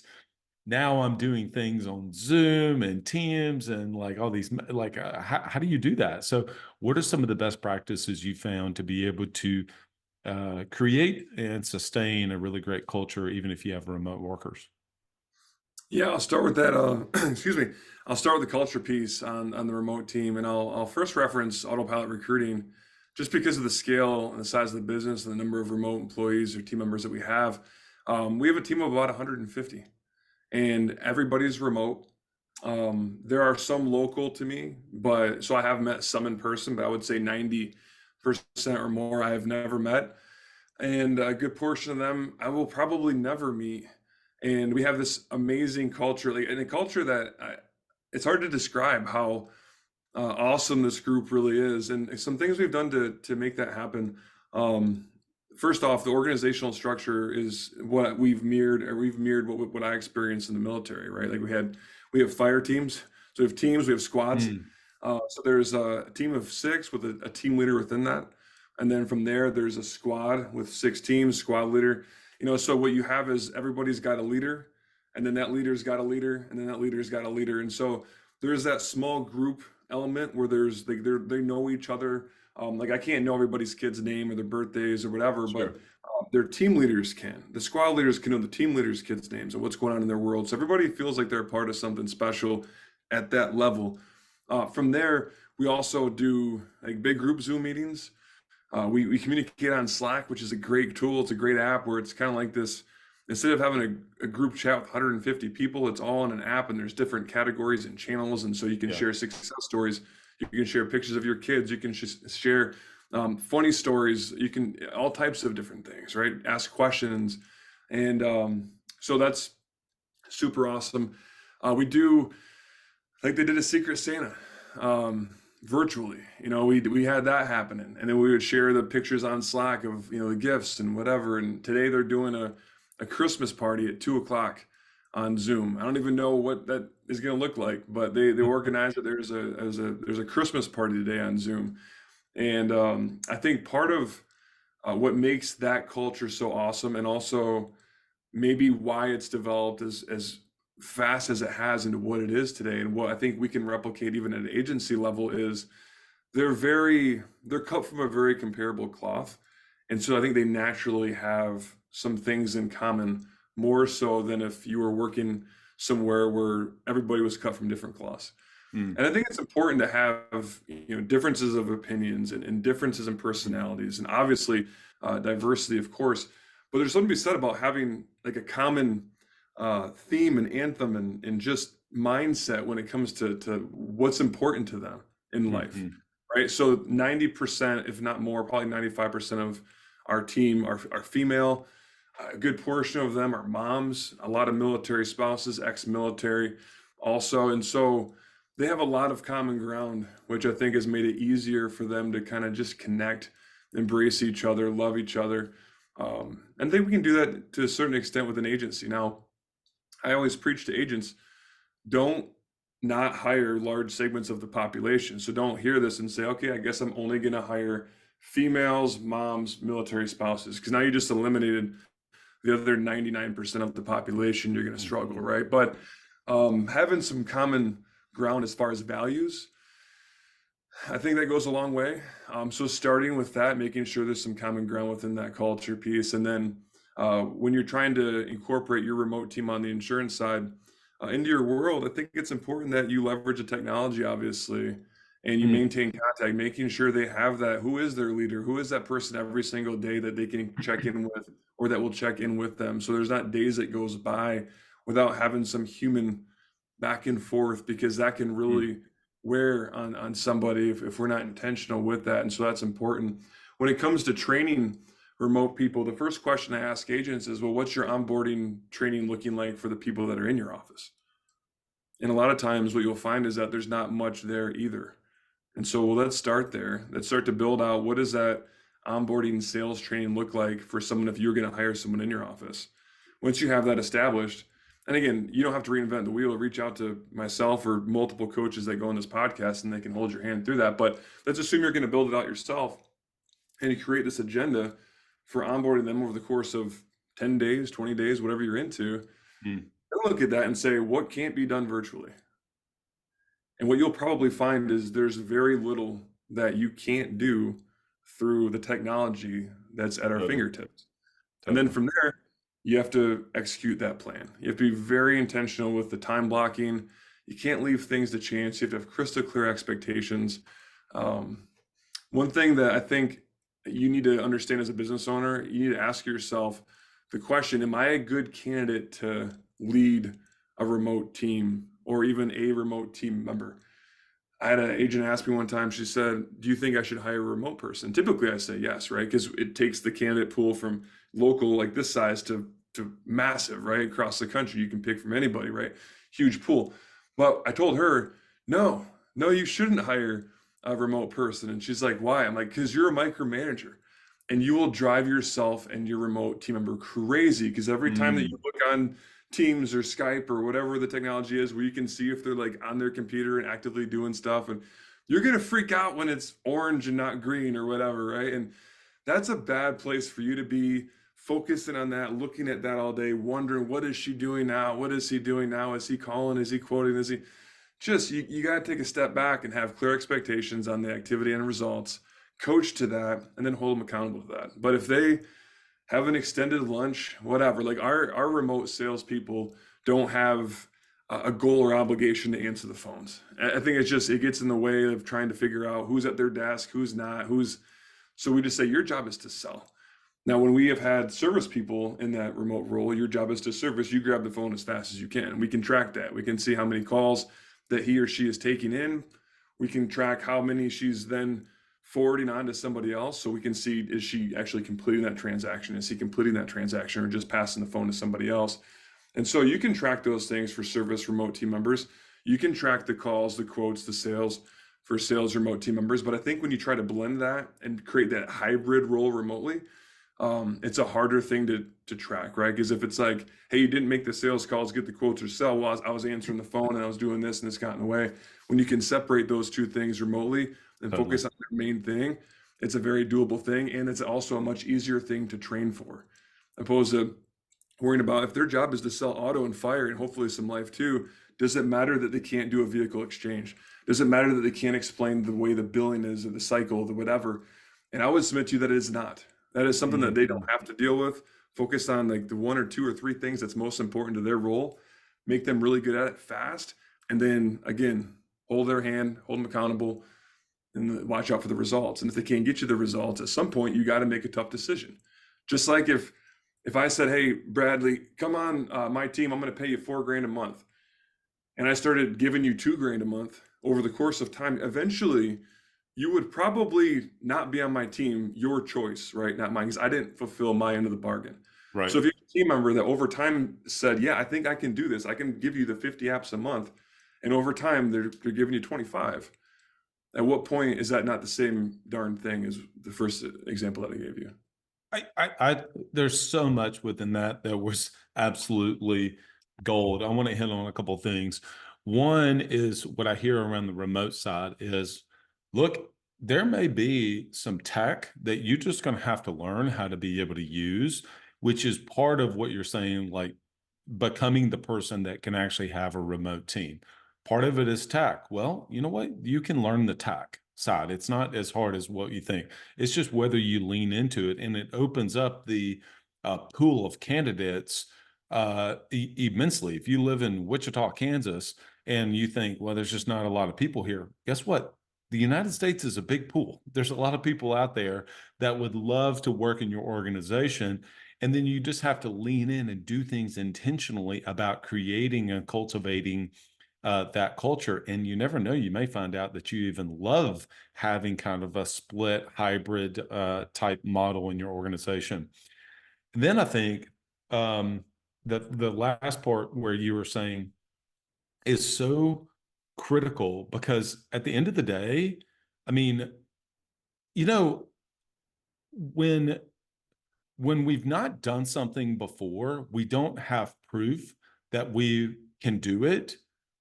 S1: Now I'm doing things on Zoom and Teams and like all these, like, how do you do that? So what are some of the best practices you found to be able to create and sustain a really great culture, even if you have remote workers?
S2: Yeah, I'll start with that. Excuse me. I'll start with the culture piece on the remote team, and I'll first reference Autopilot Recruiting, just because of the scale and the size of the business and the number of remote employees or team members that we have. We have a team of about 150, and everybody's remote. There are some local to me, but so I have met some in person, but I would say 90% or more I have never met, and a good portion of them I will probably never meet. And we have this amazing culture, like, and a culture that it's hard to describe how awesome this group really is, and some things we've done to make that happen. Um, First off, the organizational structure is what we've mirrored what I experienced in the military, right? Like we have fire teams, so we have teams, we have squads.
S1: Mm,
S2: So there's a team of six with a team leader within that, and then from there there's a squad with six teams, squad leader. So what you have is everybody's got a leader, and then that leader's got a leader, and then that leader's got a leader, and so there's that small group element where there's like they know each other. Like I can't know everybody's kid's name or their birthdays or whatever, but
S1: sure.
S2: their team leaders can. The squad leaders can know the team leaders' kids' names and what's going on in their world. So everybody feels like they're a part of something special at that level. From there, we also do like big group Zoom meetings. We communicate on Slack, which is a great tool. It's a great app where it's kind of like this. Instead of having a group chat with 150 people, it's all in an app, and there's different categories and channels, and so you can
S1: Yeah.
S2: share success stories. You can share pictures of your kids. You can share funny stories. You can all types of different things, right? Ask questions, and so that's super awesome. We do like they did a Secret Santa virtually. We had that happening, and then we would share the pictures on Slack of the gifts and whatever. And today they're doing a Christmas party at 2 o'clock on Zoom. I don't even know what that is going to look like, but they organized it. There's a Christmas party today on Zoom, and I think part of what makes that culture so awesome, and also maybe why it's developed as fast as it has into what it is today, and what I think we can replicate even at an agency level, is they're cut from a very comparable cloth. And so I think they naturally have some things in common, more so than if you were working somewhere where everybody was cut from different cloths.
S1: Mm,
S2: And I think it's important to have differences of opinions and differences in personalities, and obviously diversity, of course. But there's something to be said about having like a common theme and anthem and just mindset when it comes to what's important to them in life,
S1: mhm.
S2: right? So 90%, if not more, probably 95% of our team are female. A good portion of them are moms, a lot of military spouses, ex-military also. And so they have a lot of common ground, which I think has made it easier for them to kind of just connect, embrace each other, love each other. And I think we can do that to a certain extent with an agency. Now, I always preach to agents, don't not hire large segments of the population. So don't hear this and say, okay, I guess I'm only going to hire females, moms, military spouses, because now you just eliminated the other 99% of the population. You're going to struggle, right? But having some common ground as far as values, I think that goes a long way. So starting with that, making sure there's some common ground within that culture piece. And then when you're trying to incorporate your remote team on the insurance side into your world, I think it's important that you leverage the technology, obviously, and you
S1: Mm,
S2: maintain contact, making sure they have that. Who is their leader? Who is that person every single day that they can check in with, or that will check in with them? So there's not days that goes by without having some human back and forth, because that can
S1: mm.
S2: really wear on somebody if we're not intentional with that. And so that's important. When it comes to training remote people, the first question I ask agents is, well, what's your onboarding training looking like for the people that are in your office? And a lot of times what you'll find is that there's not much there either. And so, well, let's start there. Let's start to build out, what does that onboarding sales training look like for someone if you're going to hire someone in your office? Once you have that established, and again, you don't have to reinvent the wheel. Reach out to myself or multiple coaches that go on this podcast, and they can hold your hand through that. But let's assume you're going to build it out yourself, and you create this agenda for onboarding them over the course of 10 days, 20 days, whatever you're into.
S1: Mm.
S2: Look at that and say, what can't be done virtually? And what you'll probably find is there's very little that you can't do through the technology that's at our
S1: Totally.
S2: fingertips. And then
S1: Totally.
S2: from there, you have to execute that plan. You have to be very intentional with the time blocking. You can't leave things to chance. You have to have crystal clear expectations. One thing that I think you need to understand as a business owner, you need to ask yourself the question, am I a good candidate to lead a remote team or even a remote team member? I had an agent ask me one time, she said, do you think I should hire a remote person? Typically I say yes, right? Because it takes the candidate pool from local like this size to massive, right? Across the country, you can pick from anybody, right? Huge pool. But I told her, no, you shouldn't hire a remote person. And she's like, why? I'm like, because you're a micromanager and you will drive yourself and your remote team member crazy. Because every time that you look on Teams or Skype or whatever the technology is, where you can see if they're like on their computer and actively doing stuff, and you're gonna freak out when it's orange and not green or whatever, right? And that's a bad place for you to be focusing on that, looking at that all day, wondering what is she doing now? What is he doing now? Is he calling? Is he quoting? Is he just you got to take a step back and have clear expectations on the activity and results, coach to that, and then hold them accountable to that. But if they have an extended lunch, whatever. Like our remote salespeople don't have a goal or obligation to answer the phones. I think it gets in the way of trying to figure out who's at their desk, who's not, so we just say your job is to sell. Now, when we have had service people in that remote role, your job is to service. You grab the phone as fast as you can. We can track that. We can see how many calls that he or she is taking in. We can track how many she's then forwarding on to somebody else, so we can see, is she actually completing that transaction? Is he completing that transaction or just passing the phone to somebody else? And so you can track those things for service remote team members. You can track the calls, the quotes, the sales for sales remote team members. But I think when you try to blend that and create that hybrid role remotely, it's a harder thing to track, right? Because if it's like, hey, you didn't make the sales calls, get the quotes or sell, well, I was answering the phone and I was doing this and this got in the way. When you can separate those two things remotely and focus on the main thing, it's a very doable thing. And it's also a much easier thing to train for, opposed to worrying about if their job is to sell auto and fire and hopefully some life too. Does it matter that they can't do a vehicle exchange? Does it matter that they can't explain the way the billing is or the cycle, the whatever? And I would submit to you that it is not. That is something that they don't have to deal with. Focus on like the one or two or three things that's most important to their role, make them really good at it fast. And then again, hold their hand, hold them accountable, and watch out for the results. And if they can't get you the results, at some point, you got to make a tough decision. Just like if I said, hey, Bradley, come on my team, I'm going to pay you $4,000 a month. And I started giving you $2,000 a month over the course of time, eventually you would probably not be on my team, your choice, right? Not mine, because I didn't fulfill my end of the bargain.
S1: Right.
S2: So if you have a team member that over time said, yeah, I think I can do this. I can give you the 50 apps a month. And over time, they're giving you 25. At what point is that not the same darn thing as the first example that I gave you?
S1: There's so much within that was absolutely gold. I want to hit on a couple of things. One is what I hear around the remote side is, look, there may be some tech that you're just going to have to learn how to be able to use, which is part of what you're saying, like becoming the person that can actually have a remote team. Part of it is tech. Well, you know what? You can learn the tech side. It's not as hard as what you think. It's just whether you lean into it, and it opens up the pool of candidates immensely. If you live in Wichita, Kansas, and you think, well, there's just not a lot of people here, guess what? The United States is a big pool. There's a lot of people out there that would love to work in your organization. And then you just have to lean in and do things intentionally about creating and cultivating that culture. And you never know, you may find out that you even love having kind of a split hybrid type model in your organization. And then I think the last part where you were saying is so critical, because at the end of the day, I mean, you know, when we've not done something before, we don't have proof that we can do it.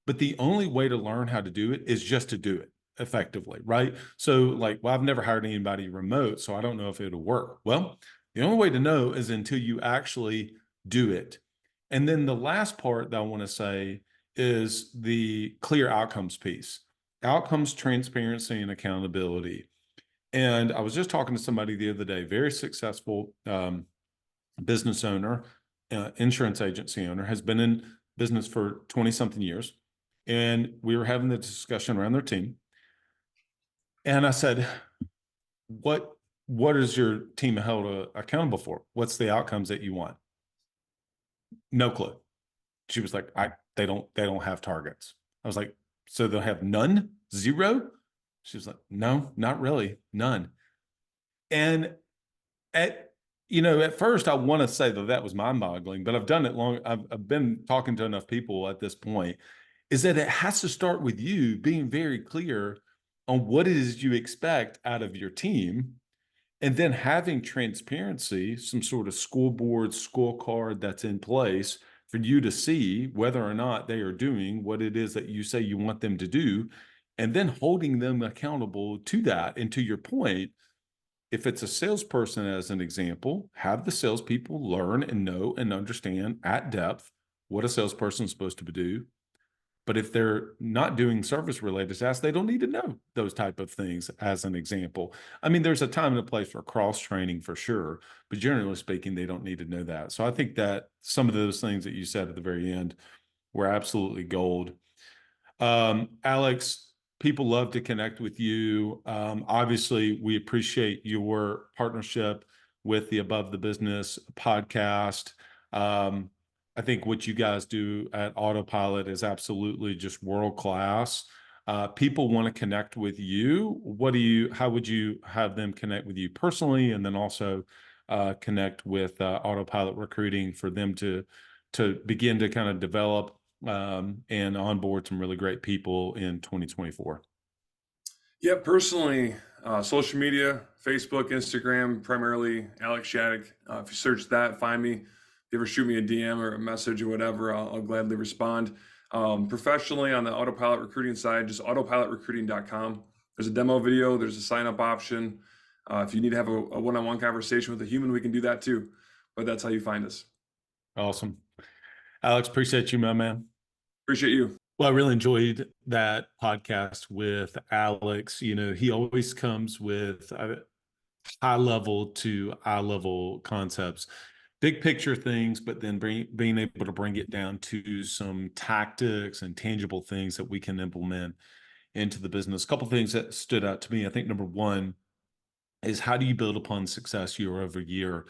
S1: But the only way to learn how to do it is just to do it effectively, right? So like, well, I've never hired anybody remote, so I don't know if it'll work. Well, the only way to know is until you actually do it. And then the last part that I want to say is the clear outcomes piece. Outcomes, transparency, and accountability. And I was just talking to somebody the other day, very successful business owner, insurance agency owner, has been in business for 20 something years. And we were having the discussion around their team. And I said, what is your team held accountable for? What's the outcomes that you want? No clue. She was like, they don't have targets. I was like, so they'll have none? Zero? She was like, no, not really. None. And at first I want to say that was mind boggling, but I've done it long. I've been talking to enough people at this point, is that it has to start with you being very clear on what it is you expect out of your team. And then having transparency, some sort of scorecard that's in place for you to see whether or not they are doing what it is that you say you want them to do, and then holding them accountable to that. And to your point, if it's a salesperson, as an example, have the salespeople learn and know and understand at depth what a salesperson is supposed to do. But if they're not doing service-related tasks, they don't need to know those type of things, as an example. I mean, there's a time and a place for cross-training for sure, but generally speaking, they don't need to know that. So I think that some of those things that you said at the very end were absolutely gold. Alex, people love to connect with you. Obviously, we appreciate your partnership with the Above the Business podcast. I think what you guys do at Autopilot is absolutely just world class. People want to connect with you. How would you have them connect with you personally, and then also connect with Autopilot Recruiting for them to begin to kind of develop and onboard some really great people in 2024?
S2: Yeah, personally, social media, Facebook, Instagram, primarily Alex Shattuck. If you search that, find me. If you ever shoot me a DM or a message or whatever, I'll gladly respond. Professionally, on the Autopilot Recruiting side, just autopilotrecruiting.com. There's a demo video. There's a sign-up option. If you need to have a one-on-one conversation with a human, we can do that too. But that's how you find us.
S1: Awesome. Alex, appreciate you, my man.
S2: Appreciate you.
S1: Well, I really enjoyed that podcast with Alex. He always comes with high level to eye level concepts, big picture things, but then being able to bring it down to some tactics and tangible things that we can implement into the business. A couple of things that stood out to me. I think number one is, how do you build upon success year over year?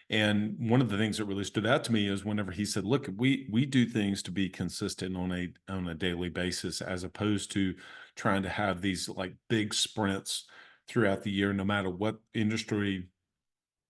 S1: And one of the things that really stood out to me is whenever he said, look, we do things to be consistent on a daily basis, as opposed to trying to have these like big sprints throughout the year, no matter what industry,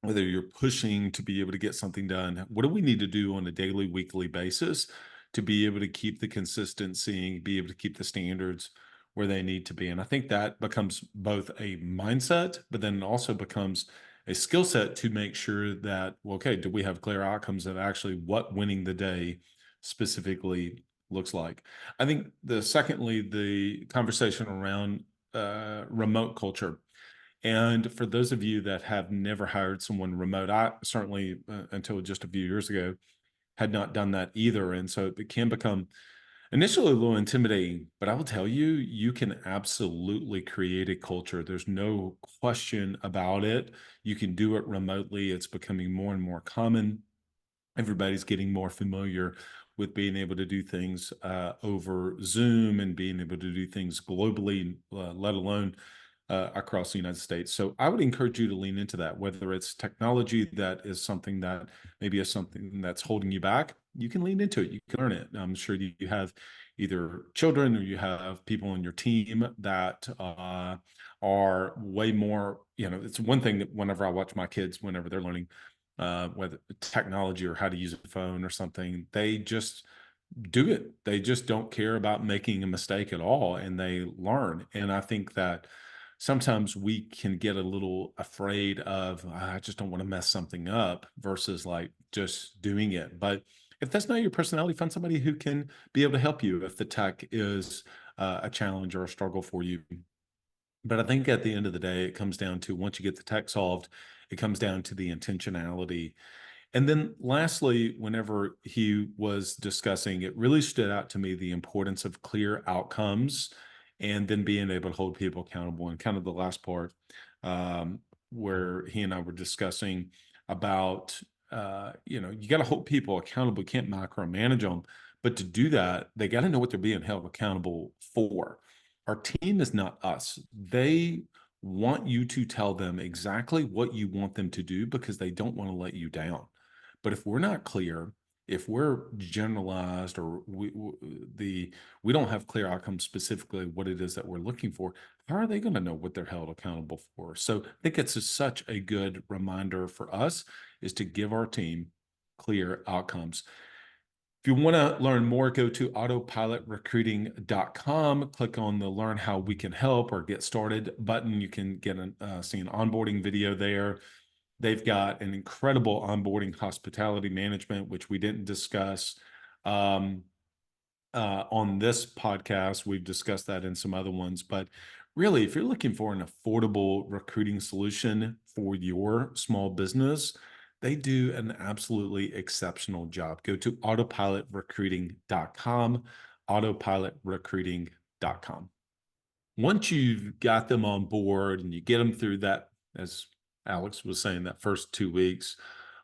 S1: whether you're pushing to be able to get something done. What do we need to do on a daily, weekly basis to be able to keep the consistency, be able to keep the standards where they need to be? And I think that becomes both a mindset, but then it also becomes a skill set to make sure that, well, okay, do we have clear outcomes of actually what winning the day specifically looks like? I think secondly, the conversation around remote culture. And for those of you that have never hired someone remote, I certainly, until just a few years ago, had not done that either. And so it can become initially a little intimidating, but I will tell you, you can absolutely create a culture. There's no question about it. You can do it remotely. It's becoming more and more common. Everybody's getting more familiar with being able to do things over Zoom and being able to do things globally, let alone across the United States. So I would encourage you to lean into that, whether it's technology that is something that maybe is something that's holding you back. You can lean into it. You can learn it. I'm sure you have either children or you have people on your team that are way more, it's one thing that whenever I watch my kids, whenever they're learning whether technology or how to use a phone or something, they just do it. They just don't care about making a mistake at all, and they learn. And I think that sometimes we can get a little afraid of, I just don't want to mess something up, versus like just doing it. But if that's not your personality, find somebody who can be able to help you if the tech is a challenge or a struggle for you. But I think at the end of the day, it comes down to, once you get the tech solved, it comes down to the intentionality. And then lastly, whenever he was discussing, it really stood out to me the importance of clear outcomes, and then being able to hold people accountable. And kind of the last part, where he and I were discussing about you got to hold people accountable. You can't micromanage them. But to do that, they got to know what they're being held accountable for. Our team is not us. They want you to tell them exactly what you want them to do because they don't want to let you down. But if we're not clear, if we're generalized, or we don't have clear outcomes specifically what it is that we're looking for, how are they going to know what they're held accountable for? So I think it's such a good reminder for us is to give our team clear outcomes. If you want to learn more, go to autopilotrecruiting.com, click on the Learn How We Can Help or Get Started button. You can get see an onboarding video there. They've got an incredible onboarding hospitality management, which we didn't discuss on this podcast. We've discussed that in some other ones, but really, if you're looking for an affordable recruiting solution for your small business, they do an absolutely exceptional job. Go to autopilotrecruiting.com, autopilotrecruiting.com. Once you've got them on board and you get them through that, as Alex was saying, that first 2 weeks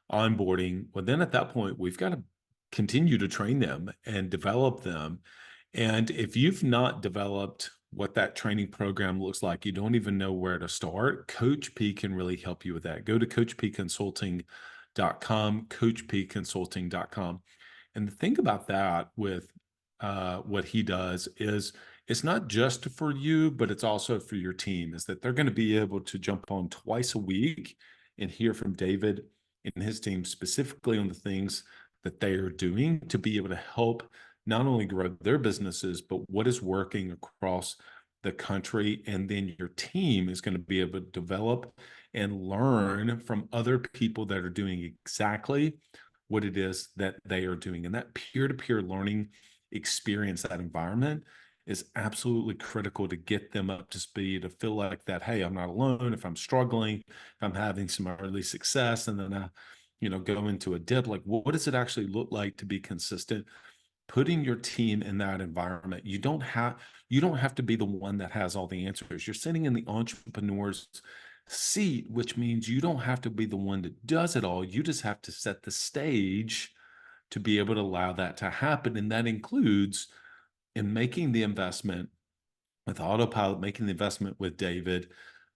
S1: onboarding, well, then at that point, we've got to continue to train them and develop them. And if you've not developed what that training program looks like, you don't even know where to start, Coach P can really help you with that. Go to coachpconsulting.com, coachpconsulting.com. And the thing about that with what he does is it's not just for you, but it's also for your team, is that they're going to be able to jump on twice a week and hear from David and his team specifically on the things that they are doing to be able to help not only grow their businesses, but what is working across the country. And then your team is going to be able to develop and learn from other people that are doing exactly what it is that they are doing. And that peer-to-peer learning experience, that environment, is absolutely critical to get them up to speed, to feel like that, hey, I'm not alone. If I'm struggling, if I'm having some early success, and then I, go into a dip, like what does it actually look like to be consistent? Putting your team in that environment. You don't have to be the one that has all the answers. You're sitting in the entrepreneur's seat, which means you don't have to be the one that does it all. You just have to set the stage to be able to allow that to happen. And that includes in making the investment with Autopilot, making the investment with David,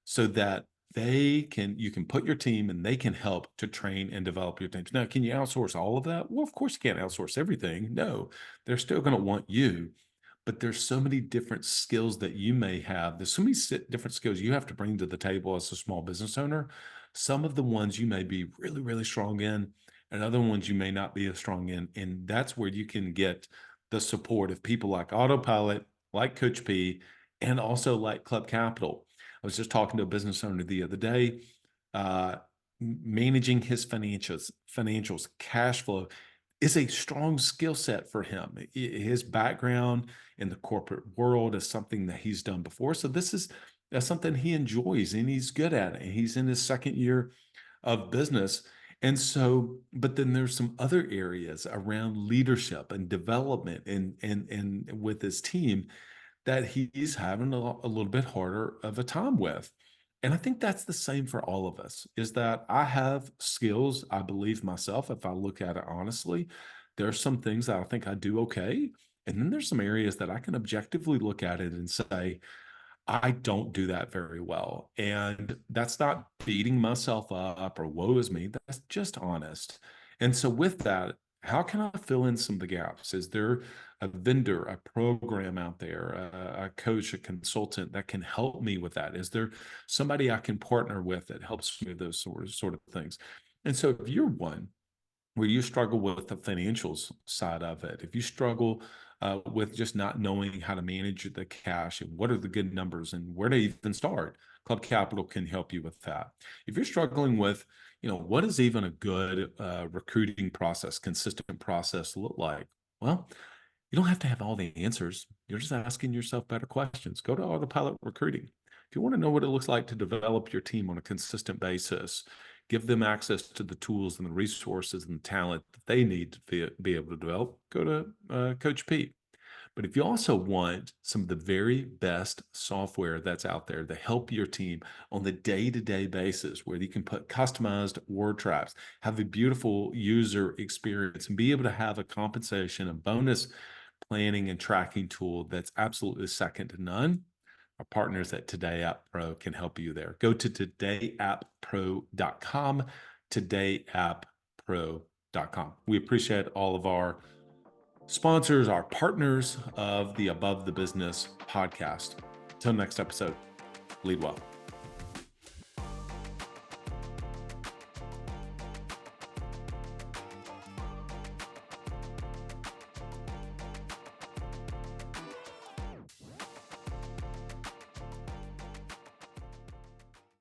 S1: so that you can put your team and they can help to train and develop your teams. Now, can you outsource all of that? Well, of course you can't outsource everything. No, they're still going to want you, but there's so many different skills that you may have. There's so many different skills you have to bring to the table as a small business owner. Some of the ones you may be really, really strong in, and other ones you may not be as strong in. And that's where you can get the support of people like Autopilot, like Coach P, and also like Club Capital. I was just talking to a business owner the other day, managing his financials, cash flow is a strong skill set for him. His background in the corporate world is something that he's done before. So that's something he enjoys and he's good at it. And he's in his second year of business. And so, but then there's some other areas around leadership and development and with his team that he's having a little bit harder of a time with. And I think that's the same for all of us, is that I have skills, I believe myself, if I look at it honestly. There's some things that I think I do okay. And then there's some areas that I can objectively look at it and say, I don't do that very well. And that's not beating myself up or woe is me. That's just honest. And so with that, how can I fill in some of the gaps? Is there a vendor, a program out there, a coach, a consultant that can help me with that? Is there somebody I can partner with that helps me with those sort of things? And so if you're one where you struggle with the financials side of it, if you struggle with just not knowing how to manage the cash and what are the good numbers and where to even start, Club Capital can help you with that. If you're struggling with, what is even a good recruiting process, consistent process look like? Well, you don't have to have all the answers. You're just asking yourself better questions. Go to Autopilot Recruiting. If you want to know what it looks like to develop your team on a consistent basis, give them access to the tools and the resources and the talent that they need to be able to develop, go to Coach P. But if you also want some of the very best software that's out there to help your team on the day-to-day basis, where you can put customized word traps, have a beautiful user experience, and be able to have a compensation and bonus planning and tracking tool that's absolutely second to none, our partners at TodayApp Pro can help you there. Go to todayappro.com, todayappro.com. We appreciate all of our sponsors, our partners of the Above the Business podcast. Until next episode, lead well.